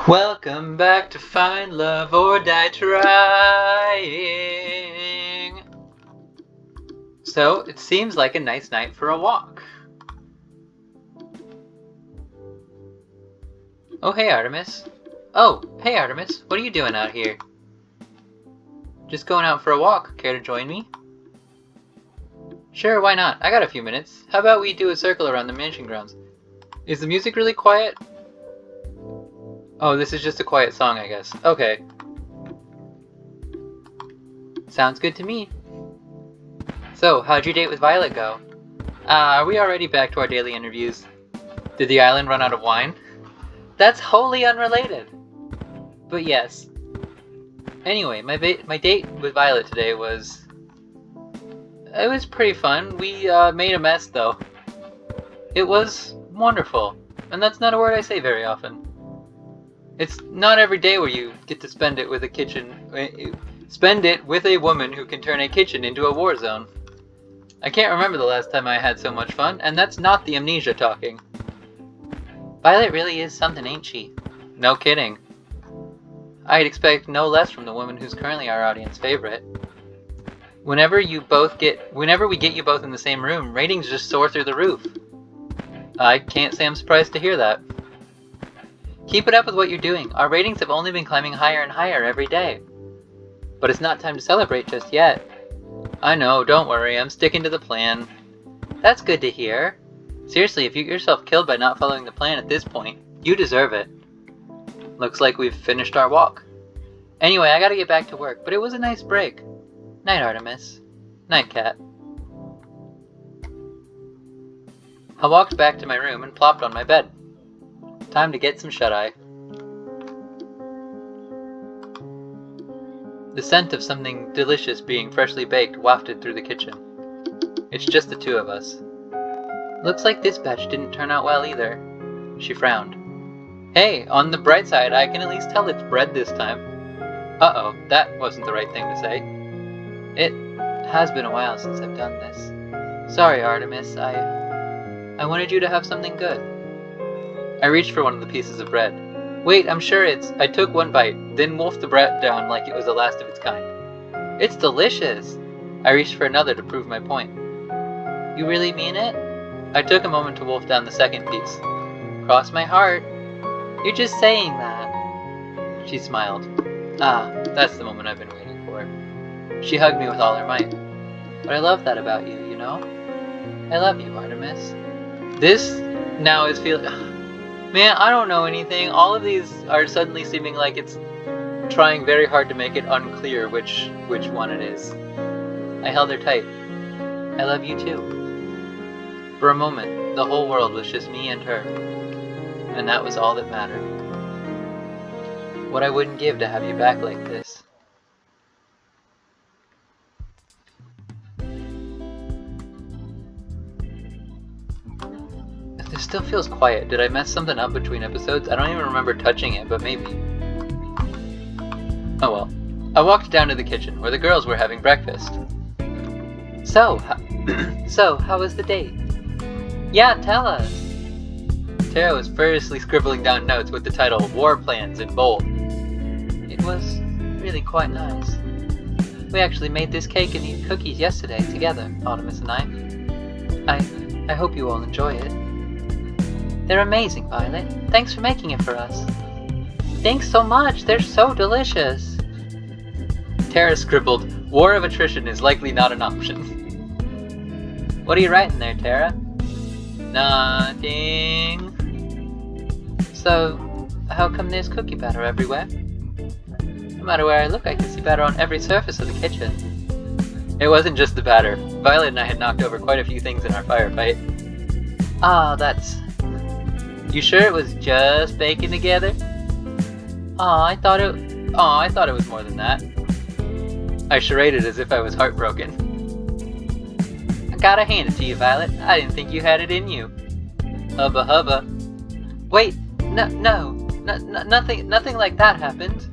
Welcome back to Find Love or Die Trying. So, it seems like a nice night for a walk. Oh, hey Artemis. What are you doing out here? Just going out for a walk. Care to join me? Sure, why not? I got a few minutes. How about we do a circle around the mansion grounds? Is the music really quiet? Oh, this is just a quiet song, I guess. Okay. Sounds good to me. So, how'd your date with Violet go? Are we already back to our daily interviews? Did the island run out of wine? That's wholly unrelated. But yes. Anyway, my date with Violet today was... It was pretty fun. We made a mess, though. It was wonderful. And that's not a word I say very often. It's not every day where you get to spend it with a woman who can turn a kitchen into a war zone. I can't remember the last time I had so much fun, and that's not the amnesia talking. Violet really is something, ain't she? No kidding. I'd expect no less from the woman who's currently our audience favorite. Whenever we get you both in the same room, ratings just soar through the roof. I can't say I'm surprised to hear that. Keep it up with what you're doing. Our ratings have only been climbing higher and higher every day. But it's not time to celebrate just yet. I know, don't worry, I'm sticking to the plan. That's good to hear. Seriously, if you get yourself killed by not following the plan at this point, you deserve it. Looks like we've finished our walk. Anyway, I gotta get back to work, but it was a nice break. Night, Artemis. Night, Cat. I walked back to my room and plopped on my bed. Time to get some shut-eye. The scent of something delicious being freshly baked wafted through the kitchen. It's just the two of us. Looks like this batch didn't turn out well either. She frowned. Hey, on the bright side, I can at least tell it's bread this time. Uh-oh, that wasn't the right thing to say. It has been a while since I've done this. Sorry, Artemis, I wanted you to have something good. I reached for one of the pieces of bread. Wait, I'm sure I took one bite, then wolfed the bread down like it was the last of its kind. It's delicious! I reached for another to prove my point. You really mean it? I took a moment to wolf down the second piece. Cross my heart. You're just saying that. She smiled. Ah, that's the moment I've been waiting for. She hugged me with all her might. But I love that about you, you know? I love you, Artemis. This now is feeling... Man, I don't know anything. All of these are suddenly seeming like it's trying very hard to make it unclear which one it is. I held her tight. I love you too. For a moment, the whole world was just me and her. And that was all that mattered. What I wouldn't give to have you back like this. This still feels quiet. Did I mess something up between episodes? I don't even remember touching it, but maybe. Oh well. I walked down to the kitchen, where the girls were having breakfast. So, how was the date? Yeah, tell us! Tara was furiously scribbling down notes with the title, War Plans in bold. It was really quite nice. We actually made this cake and these cookies yesterday together, Artemis and I. I hope you all enjoy it. They're amazing, Violet. Thanks for making it for us. Thanks so much. They're so delicious. Tara scribbled, War of attrition is likely not an option. What are you writing there, Tara? Nothing. So, how come there's cookie batter everywhere? No matter where I look, I can see batter on every surface of the kitchen. It wasn't just the batter. Violet and I had knocked over quite a few things in our firefight. Ah, that's... You sure it was just baking together? I thought it was more than that. I charaded as if I was heartbroken. I gotta hand it to you, Violet. I didn't think you had it in you. Hubba hubba. Wait, nothing like that happened.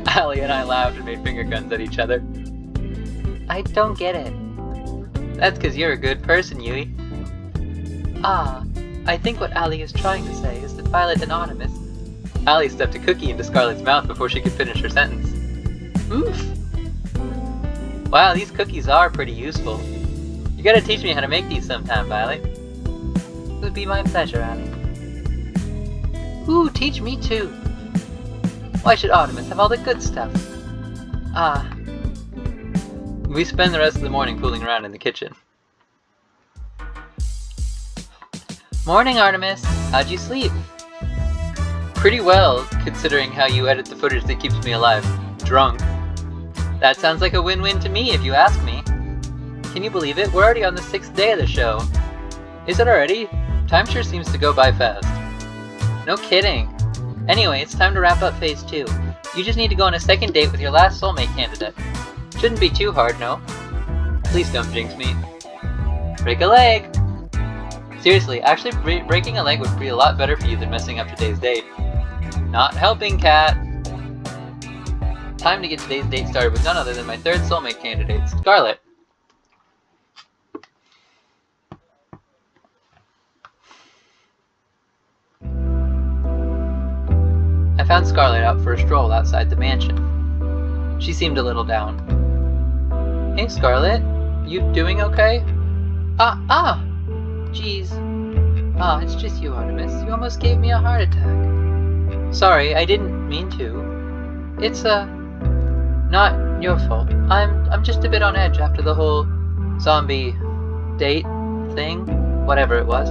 Allie and I laughed and made finger guns at each other. I don't get it. That's 'cause you're a good person, Yui. I think what Allie is trying to say is that Violet and Artemis Allie stuffed a cookie into Scarlett's mouth before she could finish her sentence. Oof! Wow, these cookies are pretty useful. You gotta teach me how to make these sometime, Violet. It would be my pleasure, Allie. Ooh, teach me too. Why should Artemis have all the good stuff? Ah. We spend the rest of the morning fooling around in the kitchen. Morning, Artemis. How'd you sleep? Pretty well, considering how you edit the footage that keeps me alive. Drunk. That sounds like a win-win to me, if you ask me. Can you believe it? We're already on the 6th day of the show. Is it already? Time sure seems to go by fast. No kidding. Anyway, it's time to wrap up Phase 2. You just need to go on a second date with your last soulmate candidate. Shouldn't be too hard, no? Please don't jinx me. Break a leg! Seriously, actually breaking a leg would be a lot better for you than messing up today's date. Not helping, Cat! Time to get today's date started with none other than my third soulmate candidate, Scarlett. I found Scarlett out for a stroll outside the mansion. She seemed a little down. Hey, Scarlett, you doing okay? Jeez. It's just you, Artemis. You almost gave me a heart attack. Sorry, I didn't mean to. It's, not your fault. I'm just a bit on edge after the whole zombie date thing, whatever it was.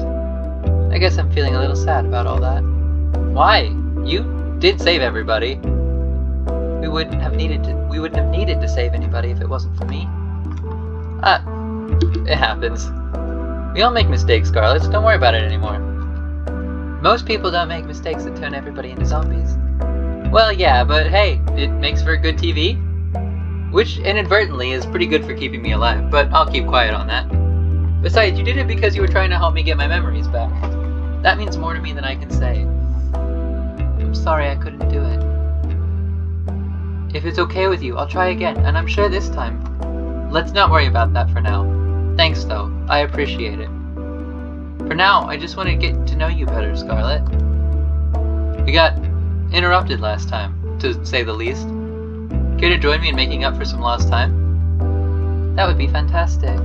I guess I'm feeling a little sad about all that. Why? You did save everybody. We wouldn't have needed to save anybody if it wasn't for me. It happens. We all make mistakes, Scarlett, so don't worry about it anymore. Most people don't make mistakes that turn everybody into zombies. Well, yeah, but hey, it makes for good TV. Which, inadvertently, is pretty good for keeping me alive, but I'll keep quiet on that. Besides, you did it because you were trying to help me get my memories back. That means more to me than I can say. I'm sorry I couldn't do it. If it's okay with you, I'll try again, and I'm sure this time. Let's not worry about that for now. Thanks, though. I appreciate it. For now, I just want to get to know you better, Scarlett. We got interrupted last time, to say the least. Care to join me in making up for some lost time? That would be fantastic.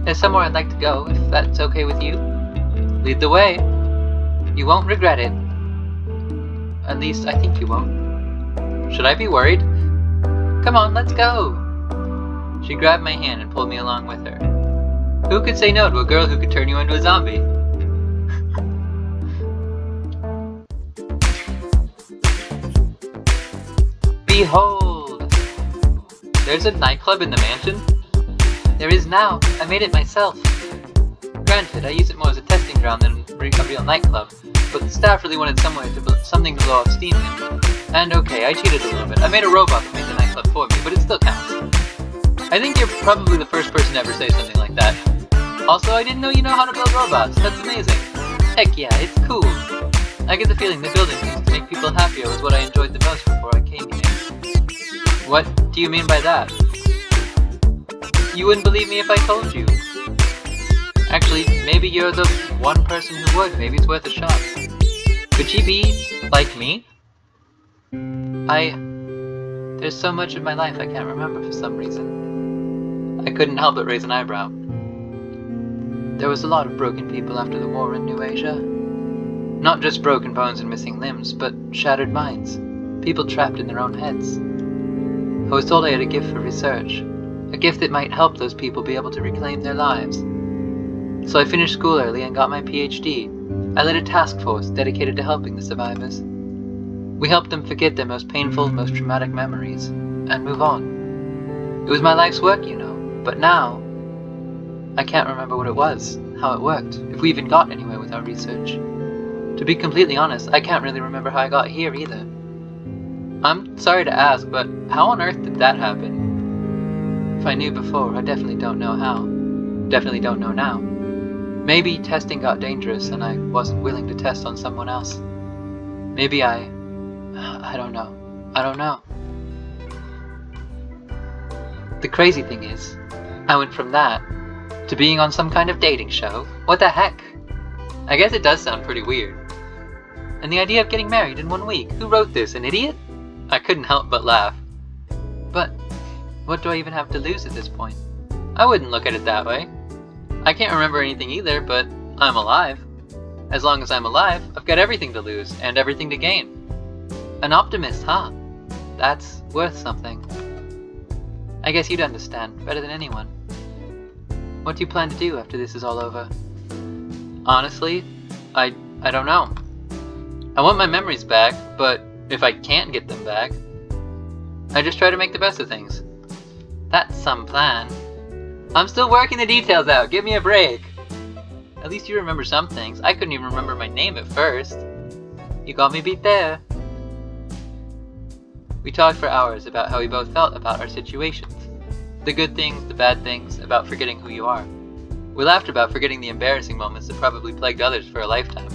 There's somewhere I'd like to go, if that's okay with you. Lead the way. You won't regret it. At least, I think you won't. Should I be worried? Come on, let's go! She grabbed my hand and pulled me along with her. Who could say no to a girl who could turn you into a zombie? Behold! There's a nightclub in the mansion? There is now. I made it myself. Granted, I use it more as a testing ground than a real nightclub, but the staff really wanted something to blow off steam in. And okay, I cheated a little bit. I made a robot that made the nightclub for me, but it still counts. I think you're probably the first person to ever say something like that. Also, I didn't know you know how to build robots. That's amazing. Heck yeah, it's cool. I get the feeling that building things to make people happier was what I enjoyed the most before I came here. What do you mean by that? You wouldn't believe me if I told you. Actually, maybe you're the one person who would. Maybe it's worth a shot. Could she be like me? There's so much of my life I can't remember for some reason. I couldn't help but raise an eyebrow. There was a lot of broken people after the war in New Asia. Not just broken bones and missing limbs, but shattered minds. People trapped in their own heads. I was told I had a gift for research. A gift that might help those people be able to reclaim their lives. So I finished school early and got my PhD. I led a task force dedicated to helping the survivors. We helped them forget their most painful, most traumatic memories, and move on. It was my life's work, you know, but now, I can't remember what it was, how it worked, if we even got anywhere with our research. To be completely honest, I can't really remember how I got here either. I'm sorry to ask, but how on earth did that happen? If I knew before, I definitely don't know how. Definitely don't know now. Maybe testing got dangerous and I wasn't willing to test on someone else. Maybe I don't know. I don't know. The crazy thing is, I went from that to being on some kind of dating show. What the heck? I guess it does sound pretty weird. And the idea of getting married in 1 week. Who wrote this, an idiot? I couldn't help but laugh. But what do I even have to lose at this point? I wouldn't look at it that way. I can't remember anything either, but I'm alive. As long as I'm alive, I've got everything to lose and everything to gain. An optimist, huh? That's worth something. I guess you'd understand better than anyone. What do you plan to do after this is all over? Honestly, I don't know. I want my memories back, but if I can't get them back, I just try to make the best of things. That's some plan. I'm still working the details out, give me a break. At least you remember some things. I couldn't even remember my name at first. You got me beat there. We talked for hours about how we both felt about our situations. The good things, the bad things, about forgetting who you are. We laughed about forgetting the embarrassing moments that probably plagued others for a lifetime.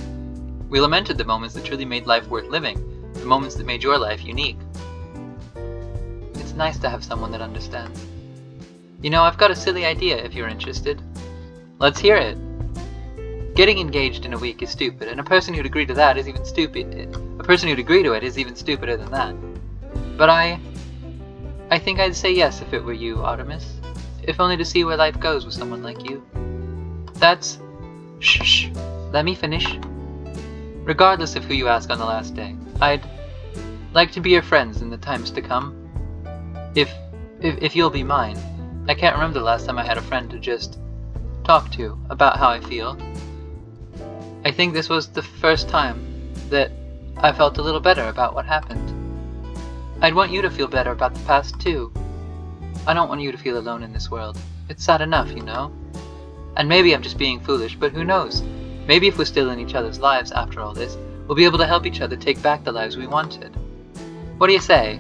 We lamented the moments that truly made life worth living, the moments that made your life unique. It's nice to have someone that understands. You know, I've got a silly idea if you're interested. Let's hear it. Getting engaged in a week is stupid, and a person who'd agree to that is even stupid. A person who'd agree to it is even stupider than that. But I think I'd say yes if it were you, Artemis. If only to see where life goes with someone like you. That's... Shh. Let me finish. Regardless of who you ask on the last day, I'd like to be your friends in the times to come. If you'll be mine. I can't remember the last time I had a friend to just talk to about how I feel. I think this was the first time that I felt a little better about what happened. I'd want you to feel better about the past too. I don't want you to feel alone in this world. It's sad enough, you know? And maybe I'm just being foolish, but who knows? Maybe if we're still in each other's lives after all this, we'll be able to help each other take back the lives we wanted. What do you say?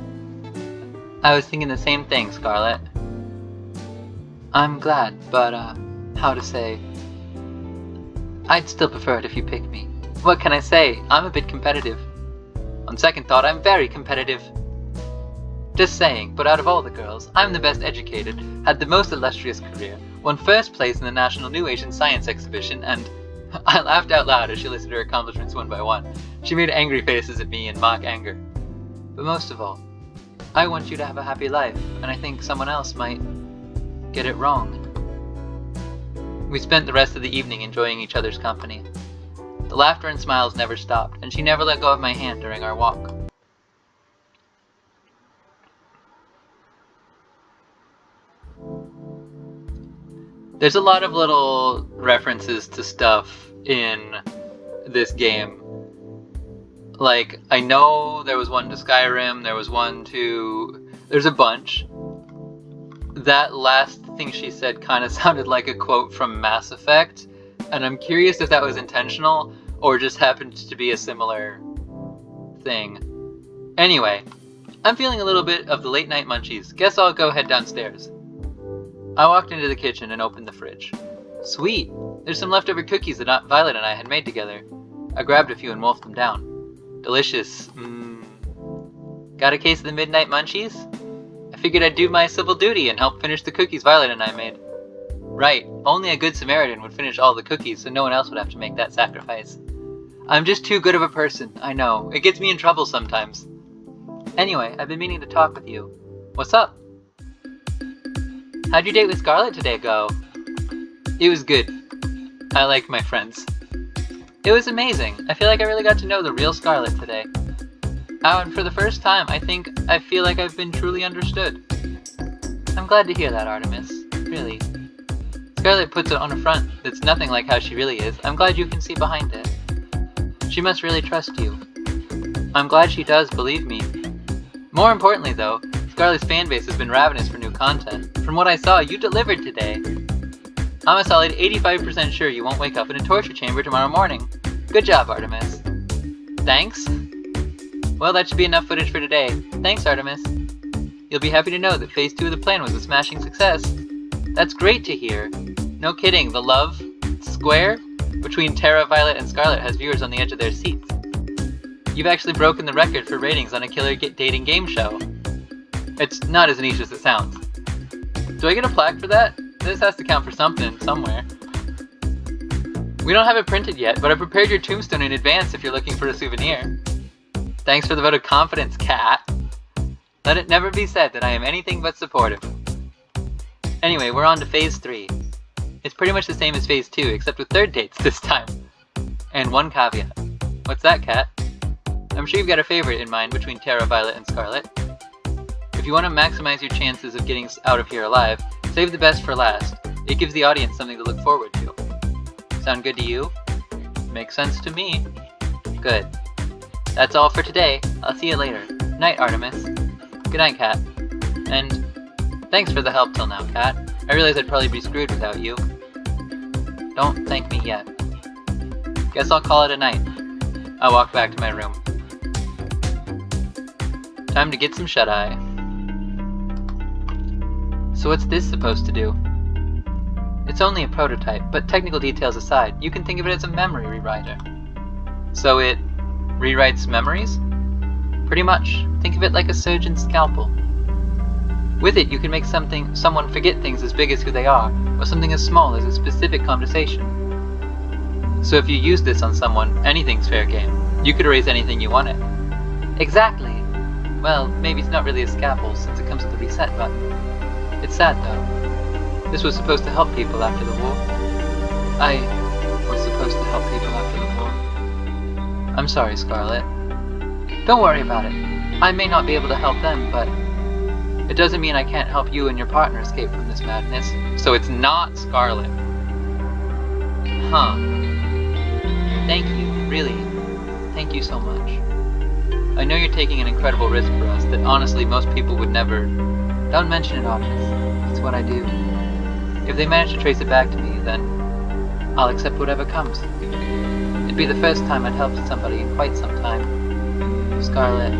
I was thinking the same thing, Scarlet. I'm glad, but, how to say... I'd still prefer it if you pick me. What can I say? I'm a bit competitive. On second thought, I'm very competitive. Just saying, but out of all the girls, I'm the best educated, had the most illustrious career, won first place in the National New Asian Science Exhibition, and... I laughed out loud as she listed her accomplishments one by one. She made angry faces at me in mock anger. But most of all, I want you to have a happy life, and I think someone else might get it wrong. We spent the rest of the evening enjoying each other's company. The laughter and smiles never stopped, and she never let go of my hand during our walk. There's a lot of little references to stuff in this game. Like, I know there was one to Skyrim, there was one to... There's a bunch. That last thing she said kind of sounded like a quote from Mass Effect, and I'm curious if that was intentional, or just happened to be a similar thing. Anyway, I'm feeling a little bit of the late night munchies. Guess I'll go head downstairs. I walked into the kitchen and opened the fridge. Sweet! There's some leftover cookies that Violet and I had made together. I grabbed a few and wolfed them down. Delicious. Got a case of the midnight munchies? I figured I'd do my civil duty and help finish the cookies Violet and I made. Right, only a good Samaritan would finish all the cookies, so no one else would have to make that sacrifice. I'm just too good of a person, I know. It gets me in trouble sometimes. Anyway, I've been meaning to talk with you. What's up? How'd your date with Scarlet today go? It was good. I like my friends. It was amazing. I feel like I really got to know the real Scarlet today. And for the first time, I feel like I've been truly understood. I'm glad to hear that, Artemis. Really. Scarlet puts it on a front that's nothing like how she really is. I'm glad you can see behind it. She must really trust you. I'm glad she does, believe me. More importantly, though, Scarlet's fanbase has been ravenous for new content. From what I saw, you delivered today. I'm a solid 85% sure you won't wake up in a torture chamber tomorrow morning. Good job, Artemis. Thanks? Well, that should be enough footage for today. Thanks, Artemis. You'll be happy to know that Phase 2 of the plan was a smashing success. That's great to hear. No kidding, the love square between Terra, Violet, and Scarlet has viewers on the edge of their seats. You've actually broken the record for ratings on a killer dating game show. It's not as niche as it sounds. Do I get a plaque for that? This has to count for something, somewhere. We don't have it printed yet, but I prepared your tombstone in advance if you're looking for a souvenir. Thanks for the vote of confidence, Cat. Let it never be said that I am anything but supportive. Anyway, we're on to Phase 3. It's pretty much the same as Phase 2, except with third dates this time. And one caveat. What's that, Cat? I'm sure you've got a favorite in mind between Terra, Violet, and Scarlet. If you want to maximize your chances of getting out of here alive, save the best for last. It gives the audience something to look forward to. Sound good to you? Makes sense to me. Good. That's all for today. I'll see you later. Night, Artemis. Good night, Cat. And thanks for the help till now, Cat. I realize I'd probably be screwed without you. Don't thank me yet. Guess I'll call it a night. I walked back to my room. Time to get some shut-eye. So what's this supposed to do? It's only a prototype, but technical details aside, you can think of it as a memory rewriter. So it rewrites memories? Pretty much. Think of it like a surgeon's scalpel. With it, you can make someone forget things as big as who they are, or something as small as a specific conversation. So if you use this on someone, anything's fair game. You could erase anything you wanted. Exactly. Well, maybe it's not really a scalpel since it comes with a reset button. It's sad though. This was supposed to help people after the war. I was supposed to help people after the war. I'm sorry, Scarlet. Don't worry about it. I may not be able to help them, but it doesn't mean I can't help you and your partner escape from this madness. So it's not Scarlet. Huh. Thank you, really. Thank you so much. I know you're taking an incredible risk for us that honestly most people would never... Don't mention it, Artemis. It's what I do. If they manage to trace it back to me, then I'll accept whatever comes. It'd be the first time I'd helped somebody in quite some time. Scarlet.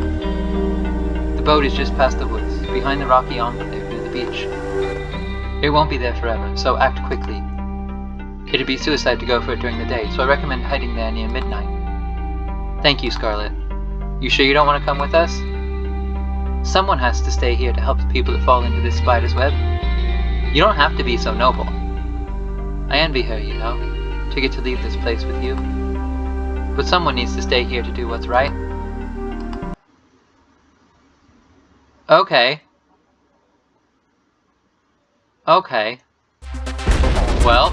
The boat is just past the woods, behind the rocky enclave near the beach. It won't be there forever, so act quickly. It'd be suicide to go for it during the day, so I recommend hiding there near midnight. Thank you, Scarlet. You sure you don't want to come with us? Someone has to stay here to help the people that fall into this spider's web. You don't have to be so noble. I envy her, you know, to get to leave this place with you. But someone needs to stay here to do what's right. Okay. Okay. Well,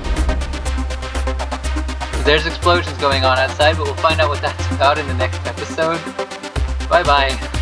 there's explosions going on outside, but we'll find out what that's about in the next episode. Bye-bye.